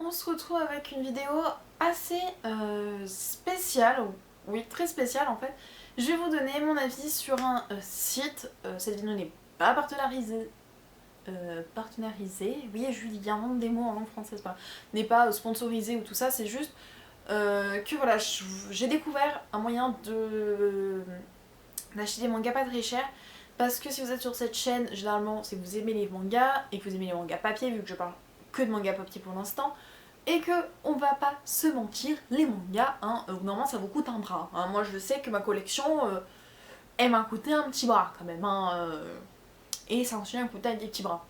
on se retrouve avec une vidéo assez spéciale, oui très spéciale en fait. Je vais vous donner mon avis sur un site, cette vidéo n'est pas partenarisée, oui Julien, des mots en langue française, n'est pas sponsorisé ou tout ça, c'est juste que voilà, j'ai découvert un moyen d'acheter des mangas pas très chers. Parce que si vous êtes sur cette chaîne, généralement c'est que vous aimez les mangas et que vous aimez les mangas papier, vu que je parle que de mangas papier pour l'instant. Et que on va pas se mentir, les mangas, normalement ça vous coûte un bras. Moi je sais que ma collection, elle m'a coûté un petit bras quand même. Et ça continue à me coûter avec des petits bras.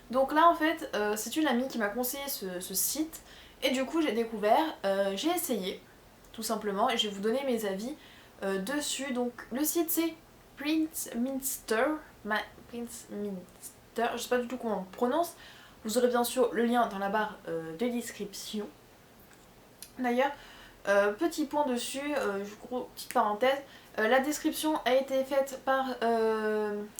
Donc là en fait, c'est une amie qui m'a conseillé ce site. Et du coup j'ai découvert, j'ai essayé tout simplement. Et je vais vous donner mes avis dessus. Donc le site c'est Prince Minster, je sais pas du tout comment on le prononce. Vous aurez bien sûr le lien dans la barre de description. D'ailleurs, petit point dessus, petite parenthèse, la description a été faite par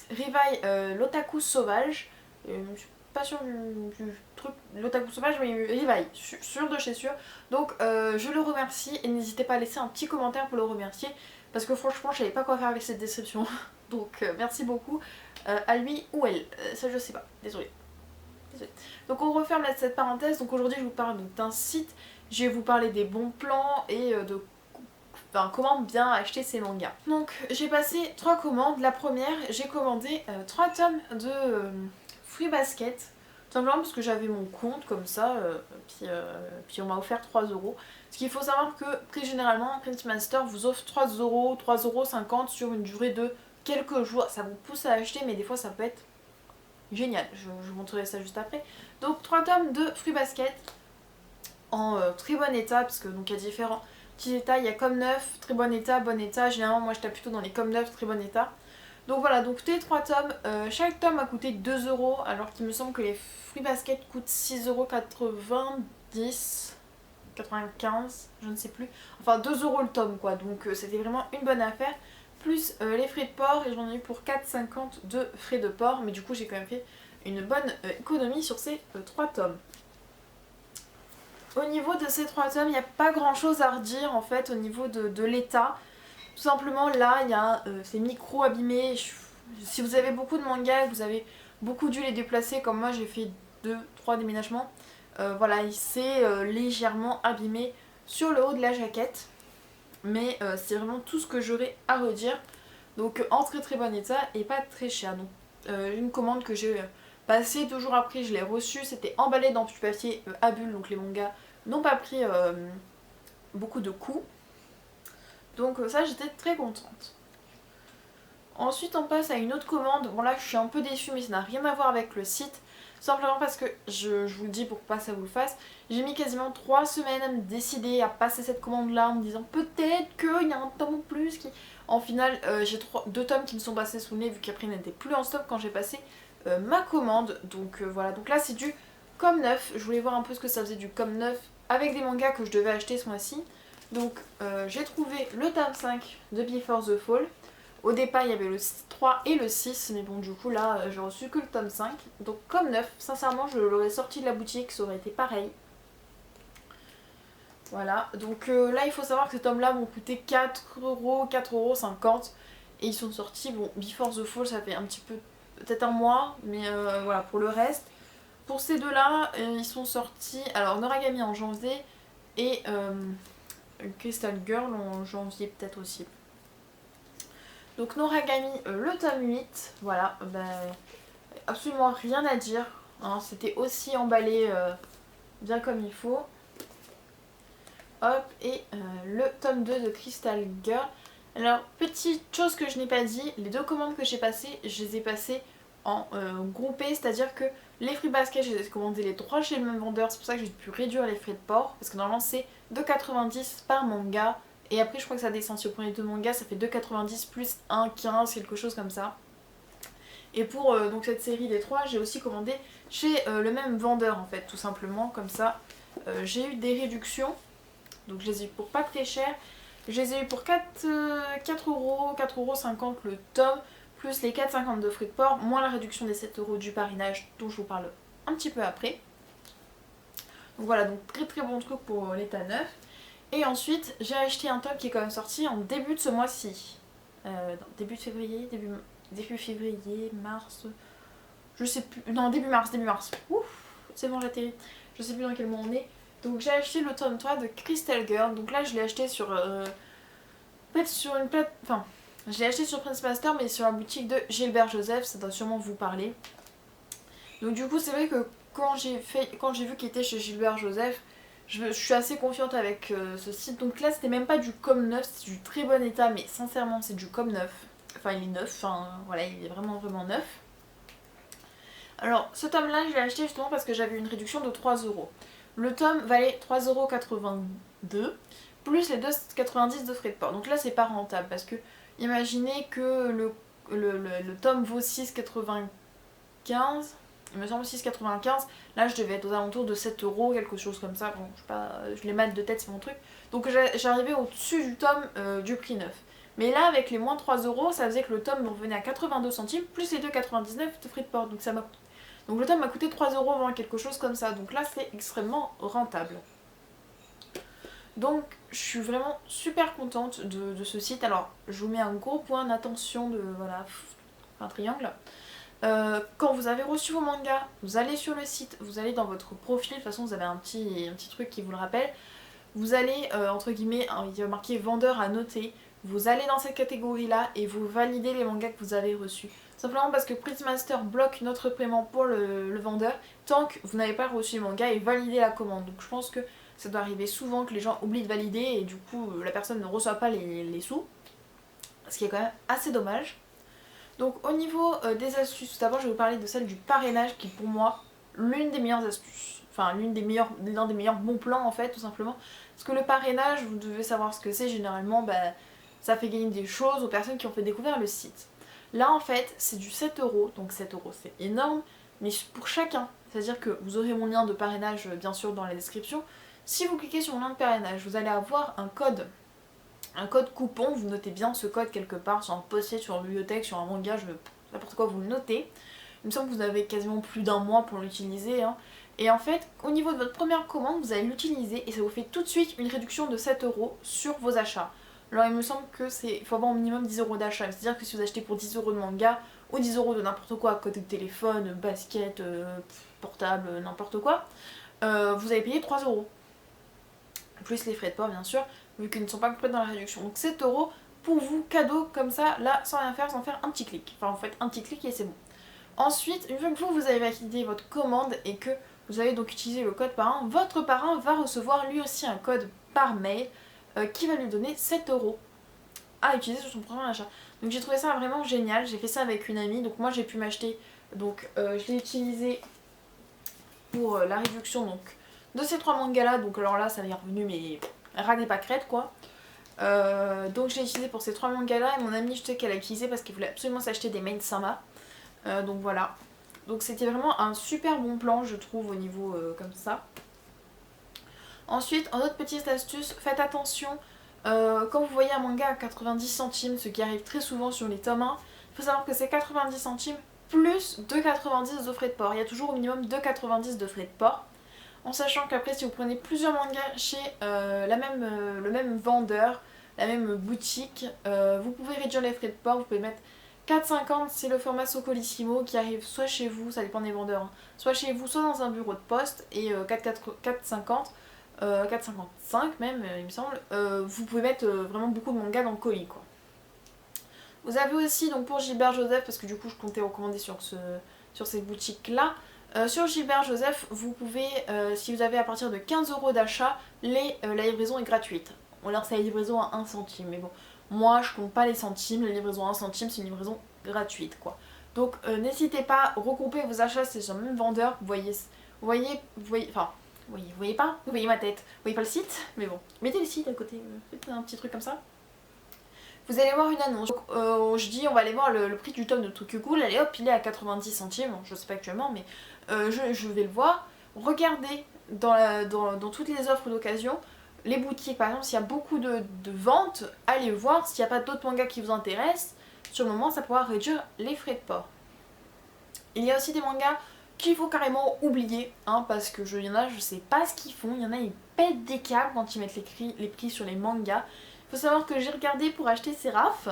Rivai l'Otaku Sauvage. Je suis pas sûre du truc l'Otaku Sauvage, mais Rivai, sûr de chez sûr. Donc je le remercie et n'hésitez pas à laisser un petit commentaire pour le remercier. Parce que franchement, je savais pas quoi faire avec cette description. Donc merci beaucoup à lui ou elle. Ça, je sais pas. Désolée. Donc on referme cette parenthèse. Donc aujourd'hui, je vous parle d'un site. Je vais vous parler des bons plans et comment bien acheter ces mangas. Donc j'ai passé 3 commandes. La première, j'ai commandé 3 tomes de Fruit Basket. Tout simplement parce que j'avais mon compte comme ça, puis on m'a offert 3€. Ce qu'il faut savoir que très généralement, Print Master vous offre 3€, 3,50€ sur une durée de quelques jours. Ça vous pousse à acheter, mais des fois ça peut être génial. Je vous montrerai ça juste après. Donc 3 tomes de Fruit Basket en très bon état, parce que donc il y a différents petits états. Il y a comme neuf, très bon état, bon état. Généralement moi je tape plutôt dans les comme neuf, très bon état. Donc voilà, donc les 3 tomes, chaque tome a coûté 2€, alors qu'il me semble que les Fruit Basket coûtent 6,90€, 95, je ne sais plus. Enfin 2€ le tome quoi, donc c'était vraiment une bonne affaire. Plus les frais de port, et j'en ai eu pour 4,50€ de frais de port, mais du coup j'ai quand même fait une bonne économie sur ces 3 tomes. Au niveau de ces 3 tomes, il n'y a pas grand chose à redire en fait au niveau de l'état. Tout simplement là, il y a ces micros abîmés. Si vous avez beaucoup de mangas, vous avez beaucoup dû les déplacer, comme moi j'ai fait 2-3 déménagements. Voilà, il s'est légèrement abîmé sur le haut de la jaquette. Mais c'est vraiment tout ce que j'aurais à redire. Donc en très très bon état et pas très cher. Donc une commande que j'ai passée 2 jours après, je l'ai reçue. C'était emballé dans du papier à bulles, donc les mangas n'ont pas pris beaucoup de coups. Donc ça j'étais très contente. Ensuite on passe à une autre commande. Bon là je suis un peu déçue, mais ça n'a rien à voir avec le site. Simplement parce que, je vous le dis pour pas que ça vous le fasse, j'ai mis quasiment 3 semaines à me décider à passer cette commande là en me disant peut-être qu'il y a un tome en plus qui... En final j'ai 2 tomes qui me sont passés sous le nez vu qu'après ils n'étaient plus en stock quand j'ai passé ma commande. Donc voilà, donc là c'est du comme neuf. Je voulais voir un peu ce que ça faisait du comme neuf avec des mangas que je devais acheter ce mois-ci. Donc j'ai trouvé le tome 5 de Before the Fall. Au départ il y avait le 3 et le 6, mais bon du coup là j'ai reçu que le tome 5. Donc comme neuf, sincèrement je l'aurais sorti de la boutique, ça aurait été pareil. Voilà, donc là il faut savoir que ces tomes là m'ont coûté 4€, 4,50€. Et ils sont sortis, bon Before the Fall ça fait un petit peu, peut-être un mois, mais voilà pour le reste. Pour ces deux là, ils sont sortis, alors Noragami en janvier et Crystal Girl en janvier peut-être aussi. Donc Noragami, le tome 8, voilà, absolument rien à dire, c'était aussi emballé bien comme il faut. Hop, et le tome 2 de Crystal Girl. Alors, petite chose que je n'ai pas dit, les 2 commandes que j'ai passées, je les ai passées en groupé, c'est-à-dire que les Fruit Basket, je les ai commandés les 3 chez le même vendeur, c'est pour ça que j'ai pu réduire les frais de port, parce que normalement c'est 2,90€ par manga. Et après je crois que ça descend, si vous prenez 2 mangas ça fait 2,90€ plus 1,15€, quelque chose comme ça. Et pour donc cette série des 3, j'ai aussi commandé chez le même vendeur en fait, tout simplement, comme ça j'ai eu des réductions. Donc je les ai eu pour pas très cher. Je les ai eu pour 4€, 4,50€ le tome, plus les 4,50€ de frais de port, moins la réduction des 7€ du parrainage dont je vous parle un petit peu après. Donc voilà, donc très très bon truc pour l'état neuf. Et ensuite, j'ai acheté un tome qui est quand même sorti en début de ce mois-ci. Non, début de février, début février, mars, je sais plus, non début mars. Ouf, c'est bon j'atterris. Je sais plus dans quel mois on est. Donc j'ai acheté le tome 3 de Crystal Girl. Donc là je l'ai acheté sur en fait sur une plate, enfin je l'ai acheté sur Prince Master mais sur la boutique de Gilbert Joseph, ça doit sûrement vous parler. Donc du coup c'est vrai que quand j'ai vu qu'il était chez Gilbert Joseph, je suis assez confiante avec ce site. Donc là c'était même pas du comme neuf, c'est du très bon état, mais sincèrement c'est du comme neuf. Enfin il est neuf, enfin voilà, il est vraiment vraiment neuf. Alors ce tome là je l'ai acheté justement parce que j'avais une réduction de 3€. Le tome valait 3,82€ plus les 2,90€ de frais de port. Donc là c'est pas rentable parce que imaginez que le tome vaut 6,95€. Il me semble 6,95€. Là je devais être aux alentours de 7€, quelque chose comme ça. Bon, je sais pas, je les mate de tête, c'est mon truc. Donc j'arrivais au-dessus du tome du prix neuf. Mais là avec les moins 3€, ça faisait que le tome me revenait à 82 centimes plus les 2,99€ de frais de port. Donc le tome m'a coûté 3€, quelque chose comme ça. Donc là c'est extrêmement rentable. Donc je suis vraiment super contente de ce site. Alors je vous mets un gros point d'attention de voilà, un triangle. Quand vous avez reçu vos mangas, vous allez sur le site, vous allez dans votre profil, de toute façon vous avez un petit truc qui vous le rappelle. Vous allez, entre guillemets, il va marquer vendeur à noter. Vous allez dans cette catégorie là et vous validez les mangas que vous avez reçus. Simplement parce que Prince Master bloque notre paiement pour le vendeur tant que vous n'avez pas reçu le manga et validé la commande. Donc je pense que ça doit arriver souvent que les gens oublient de valider et du coup la personne ne reçoit pas les sous. Ce qui est quand même assez dommage. Donc au niveau des astuces, tout d'abord je vais vous parler de celle du parrainage qui est pour moi l'une des meilleures astuces. Enfin l'un des meilleurs bons plans en fait tout simplement. Parce que le parrainage, vous devez savoir ce que c'est généralement, ça fait gagner des choses aux personnes qui ont fait découvrir le site. Là en fait c'est du 7€, donc 7€ c'est énorme, mais pour chacun. C'est-à-dire que vous aurez mon lien de parrainage bien sûr dans la description. Si vous cliquez sur mon lien de parrainage, vous allez avoir un code coupon, vous notez bien ce code quelque part sur un post-it, sur une bibliothèque, sur un manga, n'importe quoi, vous le notez. Il me semble que vous avez quasiment plus d'un mois pour l'utiliser. Hein. Et en fait, au niveau de votre première commande, vous allez l'utiliser et ça vous fait tout de suite une réduction de 7€ sur vos achats. Alors il me semble que il faut avoir au minimum 10€ d'achat. C'est-à-dire que si vous achetez pour 10€ de manga ou 10€ de n'importe quoi, côté de téléphone, basket, portable, n'importe quoi, vous allez payer 3€. Plus les frais de port bien sûr, vu qu'ils ne sont pas complètement dans la réduction. Donc 7€ pour vous, cadeau comme ça, là, sans rien faire, sans faire un petit clic. Enfin, vous faites un petit clic et c'est bon. Ensuite, une fois que vous avez validé votre commande et que vous avez donc utilisé le code parrain, votre parrain va recevoir lui aussi un code par mail qui va lui donner 7€ à utiliser sur son prochain achat. Donc j'ai trouvé ça vraiment génial, j'ai fait ça avec une amie, donc moi j'ai pu m'acheter, donc je l'ai utilisé pour la réduction donc de ces 3 mangas là, donc alors là ça m'est revenu mais ras des pâquerettes quoi. Donc je l'ai utilisé pour ces 3 mangas là et mon amie je sais qu'elle a utilisé parce qu'elle voulait absolument s'acheter des Main Sama. Donc voilà. Donc c'était vraiment un super bon plan je trouve au niveau comme ça. Ensuite, en autre petite astuce, faites attention quand vous voyez un manga à 90 centimes, ce qui arrive très souvent sur les tomes 1, il faut savoir que c'est 90 centimes plus 2,90€ de frais de port. Il y a toujours au minimum 2,90€ de frais de port. En sachant qu'après si vous prenez plusieurs mangas chez le même vendeur, la même boutique, vous pouvez réduire les frais de port, vous pouvez mettre 4,50€, c'est le format Socolissimo qui arrive soit chez vous, ça dépend des vendeurs, hein, soit chez vous, soit dans un bureau de poste, et 4,50€, 4,55€ même il me semble, vous pouvez mettre vraiment beaucoup de mangas dans le colis quoi. Vous avez aussi donc pour Gilbert Joseph, parce que du coup je comptais recommander sur cette boutique là, sur Gilbert Joseph, vous pouvez, si vous avez à partir de 15€ d'achat, la livraison est gratuite. On leur c'est la livraison à 1 centime, mais bon, moi je compte pas les centimes, la livraison à 1 centime c'est une livraison gratuite quoi. Donc n'hésitez pas, regroupez vos achats, c'est sur le même vendeur, vous voyez pas, vous voyez ma tête, vous voyez pas le site, mais bon, mettez le site à côté, faites un petit truc comme ça. Vous allez voir une annonce. Donc, je dis on va aller voir le prix du tome de Tokyo Ghoul. Allez hop, il est à 90 centimes. Bon, je sais pas actuellement, mais je vais le voir. Regardez dans toutes les offres d'occasion, les boutiques par exemple, s'il y a beaucoup de ventes, allez voir. S'il n'y a pas d'autres mangas qui vous intéressent, sur le moment ça pourra réduire les frais de port. Il y a aussi des mangas qu'il faut carrément oublier, hein, parce que y en a, je sais pas ce qu'ils font, il y en a, ils pètent des câbles quand ils mettent les prix sur les mangas. Faut savoir que j'ai regardé pour acheter Seraph,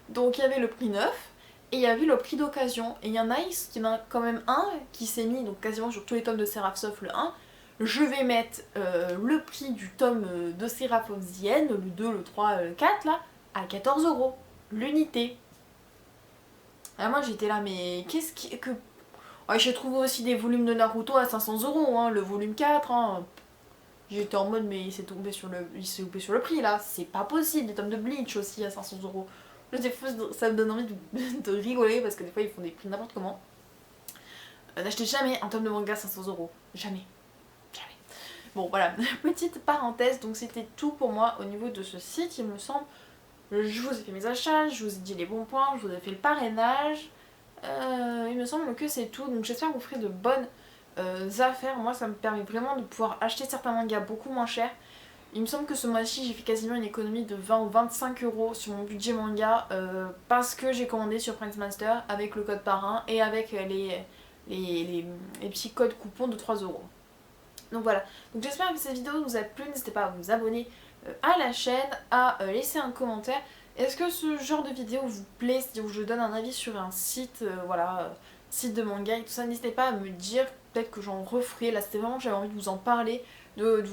donc il y avait le prix neuf, et il y avait le prix d'occasion, et il y en a quand même un qui s'est mis, donc quasiment sur tous les tomes de Seraph sauf le 1, je vais mettre le prix du tome de Seraph of the End, le 2, le 3, le 4 là, à 14 € l'unité. Alors moi j'étais là, mais qu'est-ce que... Ouais, j'ai trouvé aussi des volumes de Naruto à 500 €, hein, le volume 4, hein. J'étais en mode, mais il s'est tombé sur le prix là, c'est pas possible, des tomes de Bleach aussi à 500 €. Là, des fois, ça me donne envie de rigoler parce que des fois ils font des prix n'importe comment. N'achetez jamais un tome de manga à 500 €, jamais. Jamais. Bon voilà, petite parenthèse, donc c'était tout pour moi au niveau de ce site, il me semble. Je vous ai fait mes achats, je vous ai dit les bons points, je vous ai fait le parrainage. Il me semble que c'est tout, donc j'espère que vous ferez de bonnes affaires. Moi ça me permet vraiment de pouvoir acheter certains mangas beaucoup moins chers. Il me semble que ce mois-ci j'ai fait quasiment une économie de 20 ou 25 € sur mon budget manga parce que j'ai commandé sur Prince Master avec le code parrain et avec les petits codes coupons de 3 €. Donc voilà, donc j'espère que cette vidéo vous a plu, n'hésitez pas à vous abonner à la chaîne, à laisser un commentaire. Est-ce que ce genre de vidéo vous plaît, c'est-à-dire où je donne un avis sur un site, site de manga et tout ça, n'hésitez pas à me dire, peut-être que j'en referai, là c'était vraiment, j'avais envie de vous en parler, de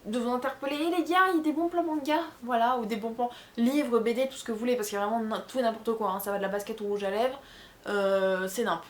vous interpeller, et les gars, il y a des bons plans manga, voilà, ou des bons plans livres, BD, tout ce que vous voulez, parce qu'il y a vraiment tout et n'importe quoi, hein. Ça va de la basket au rouge à lèvres, c'est nimp.